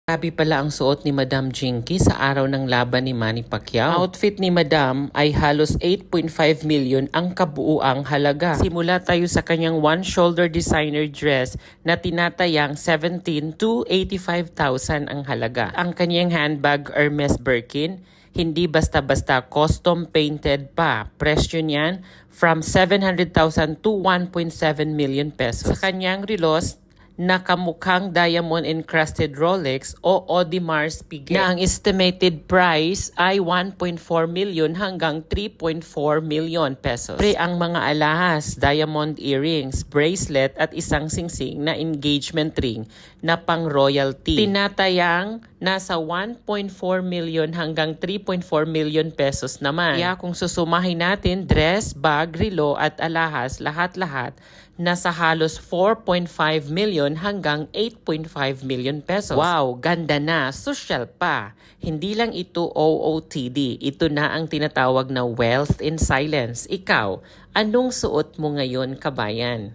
Grabe pala ang suot ni Madam Jinky sa araw ng laban ni Manny Pacquiao. Outfit ni Madam ay halos 8.5 million ang kabuuang halaga. Simula tayo sa kanyang one-shoulder designer dress na tinatayang 17 to 85,000 ang halaga. Ang kanyang handbag Hermes Birkin, hindi basta-basta custom painted pa. Presyo niyan from 700,000 to 1.7 million pesos. Sa kanyang relos, nakamukhang diamond encrusted Rolex o Audemars Piguet na ang estimated price ay 1.4 million hanggang 3.4 million pesos. Pre ang mga alahas, diamond earrings, bracelet at isang singsing na engagement ring na pang royalty. Tinatayang nasa 1.4 million hanggang 3.4 million pesos naman. Kaya kung susumahin natin dress, bag, relo at alahas, lahat-lahat nasa halos 4.5 million hanggang 8.5 million pesos. Wow, ganda na, social pa. Hindi lang ito OOTD, ito na ang tinatawag na wealth in silence. Ikaw, anong suot mo ngayon, kabayan?